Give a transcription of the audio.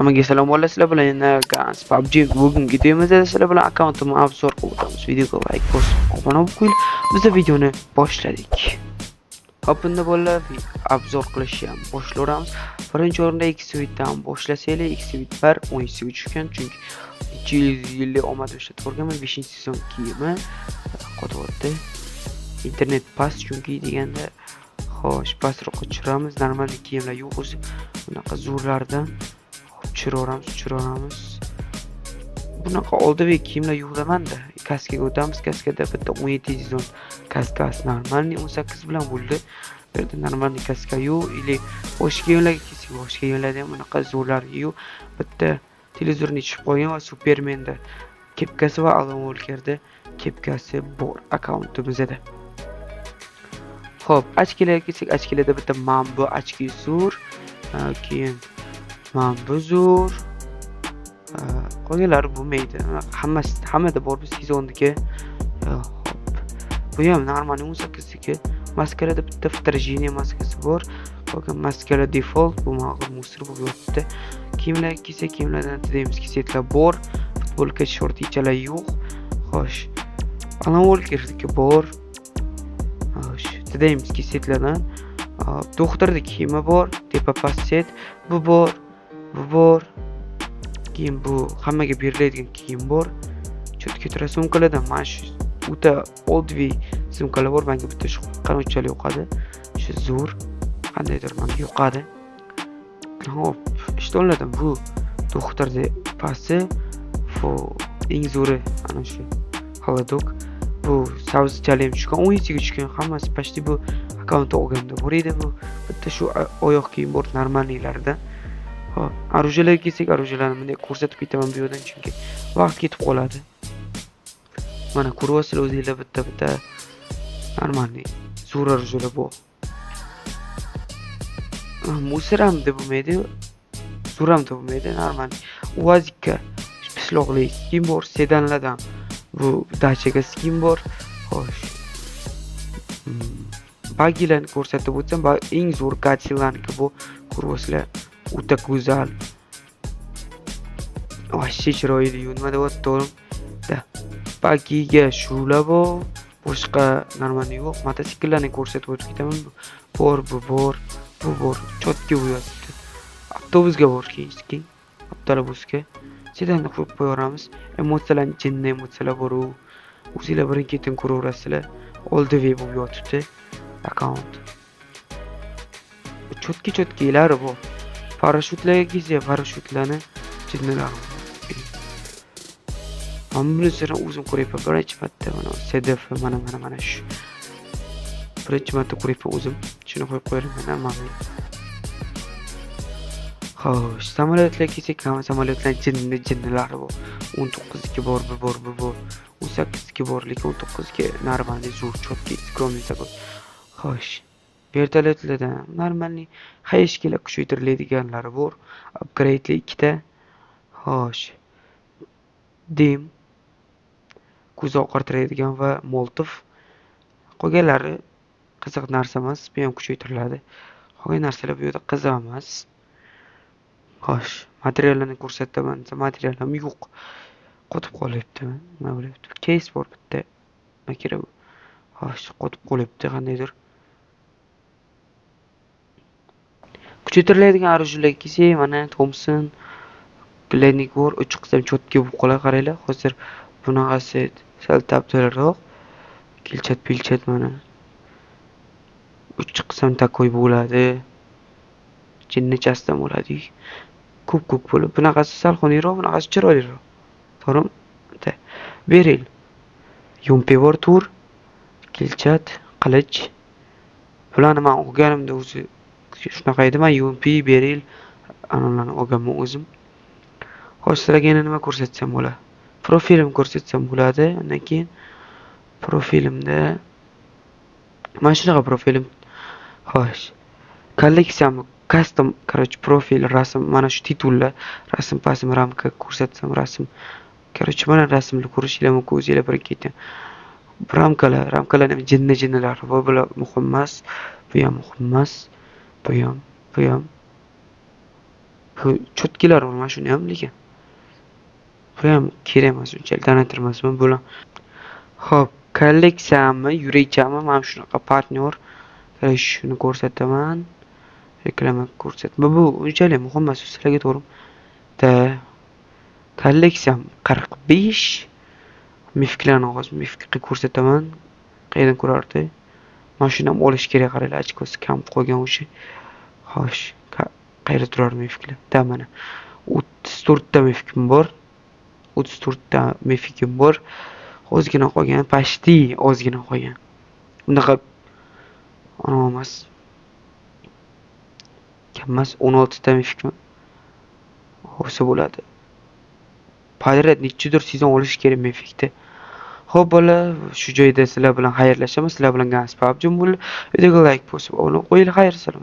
Hammaga salom bo'ladi. Sizlar bilan yana PUBG bugungi videomizda sizlar bilan akkauntimni obzor qilib o'tamiz. Videoga like bosib, obuna bo'lib qo'ying. Biz videoni boshladik. Hop, bunda bolalar obzor qilishni ham boshlaymiz. Birinchi o'rinda X-Suite'dan boshlasaylik. X-Suite 1 o'yinchiga tushgan, chunki 200 yillik omad ishlatib ko'rganman. 5-sezon kiyimi qo'ydi. Internet pas chunki deganda xo'sh, pastroqqa tushiramiz. Normal kiyimlar yo'q o'zi. Bunaqa zo'rlardan tushiramiz. Bunaqa oldingi kiyimlar yo'q demanda. Kaskaga o'tamiz. Kaskada bitta 17 sezon kaskas normalniy 18 bilan bo'ldi. Bu yerda normalniy kaska yo'q, ili boshqa kiyimlarga kelsak, boshqa kiyimlarda ham bunaqa zo'rlar yo'q. Bitta televizorni ichib qo'ygan va Supermenda kepkasi va Alan Walkerda kepkasi bor akkauntimizda. Xo'p, ochkilarga kelsak, ochkilarda bitta Mambo ochki zo'r, keyin Mambo zo'r. Qolganlari bo'lmaydi. Hammada bor biz sezonniki. Hop. Bu ham normal 18niki. Maskarada bitta вторжение maskasi bor. Qolgan maskara default, bu mag'lub musir bo'lib yotibdi. Kiyimlar kelsa, kiyimlardan deymizki, setlar bor. Futbolka shortichalar yo'q. Xo'sh. Alan Walkerniki bor. Xo'sh, deymizki, setlardan doktorning kiyimi bor, tepa past set, bu bor. Keyin bu hammaga beriladigan kiyim bor. Cho'tka sumkalardan mana shu o'ta oddiy sumkalar bor. Menga bitta shu qanotchali yoqadi. Shu zo'r. Qandaydir menga yoqadi. Hop, ishtonlardan bu doktorning pasti, bu eng zo'ri ana shu Holodok. Bu savzichali ham tushgan, 17ga tushgan, hammasi почти bu akkauntda olganda bor edi bu. Bitta shu oyoq kiyim bor normalniylaridan. Hop, orujalarga kelsak, orujalarni bunday ko'rsatib ketaman bu yerdan chunki vaqt ketib qoladi. Mana ko'ryapsizlar o'zingizlar bitta normalniy zo'r orujalar bor. Musiram deb bo'lmaydi, zo'ram deb bo'lmaydi, normal. Uvazikka pishloqli skin bor, sedanlardan bu dachaga skin bor. Xo'sh. Bagilarni ko'rsatib o'tsam, eng zo'r gadjetlarniki bu ko'ryapsizlar. O'ta go'zal. Vashshi chiroyli, nima deyaptim? Bagiga shular bor, boshqa normal yo'q. Mototsikllarni ko'rsatib o'tib ketaman. Bu bor. Chotga bo'yapti. Avtobusga bor keyin. Avtobusga. Sedanni qo'yib qo'yamiz. Emotsiyalarni jinni emotsiyalar bor. O'zingizlar birin-ketin ko'raverasizlar. Oldiviy bo'lib yotibdi akkaunt. Chotki-chotkilari bor. Parashutlarga kelsa, parashutlarni jinnilar. Ambulansiyadan o'zim ko'ryapman. Birinchi marta mana SDF mana shu. Birinchi marta ko'ryapman o'zim. Shuni qo'yib qo'yaman normal. Xo'sh, samolyotlarga kelsak, samolyotlar jinnilari bor. 19ga bor, bu bor. 18ga bor, lekin 19ga normalniy zo'r chotki skromniy sabab. Xo'sh. Vertolyotlardan normalniy hayishkilar kuchaytiriladiganlari bor. Upgrade'li 2 ta. Xo'sh. Dim ko'z oqartiradigan va Molotov. Qolganlari qiziq narsa emas, bu ham kuchaytiriladi. Qolgan narsalar bu yerda qiziq emas. Xo'sh, materiallarni ko'rsataman. Material ham yo'q. Qotib qolyapti. Nima bo'lyapti? Case bor bitta. Makira. Xo'sh, qotib qolyapti qandaydir. Kuchaytiriladigan orujalarga kelsak, mana Thompson, Glennik bor, 3 qism chotga bo'lib qoladi, qaranglar. Hozir bunaqasi sal tabdilroq. Pilchat mana. 3 qism takoy bo'ladi. Jinnachasdan bo'ladi. Ko'p bo'lib. Bunaqasi sal xoniyroq, bunaqasi chiroyliroq. To'g'rimi? Beril. Yumpi bor tur, kilchat, qilich. Bularni men o'rganimda o'zi shunaqa edi. Men Yumpi, Beril analarni olganman o'zim. Xo'sh, sizlarga yana nima ko'rsatsam bo'ladi? Profilim ko'rsatsam bo'ladi. Undan keyin profilimda mana shunaqa profilim. Xo'sh. Kolleksiyam, custom, profil, rasm, mana shu titullar, rasm, pasm, ramka ko'rsatsam, rasm. Mana rasmni ko'rishinglar mumkin, o'zingizlar bir keting. Ramkalar ham jinnilar. Bular muhim emas. Bu ham muhim emas. Bu ham. cho'tkilar bor mana shuniyam lekin. Bu ham kerak emas unchalik tanitirmasman bular. Xo'p, kolleksiyamni yuraychami mana shunaqa partnyor shuni ko'rsataman. Reklama ko'rsatma. Bu unchalik muhim emas sizlarga to'g'ri. Da kolleksiyam 45 mifklarni hozir mifga ko'rsataman. Qayerdan ko'rardi? Mashinam olish kerak qaranglar, ochkosi kam qo'ygan o'sha. Xo'sh, qayerda turar mifklar? Da mana 34 ta mifkim bor. 34 ta mifikim bor. Ozgina qolgan, pashti ozgina qolgan. Bunaqa emas. Kammas 16 ta mifkim olsa bo'ladi. Padrat nechidir sezon olish kerak mifikda. Xo'p bola, shu joyda sizlar bilan xayrlashaman. Sizlar bilan Gaspab Jumul videoga like bosib, qo'yinglar, xayr salom.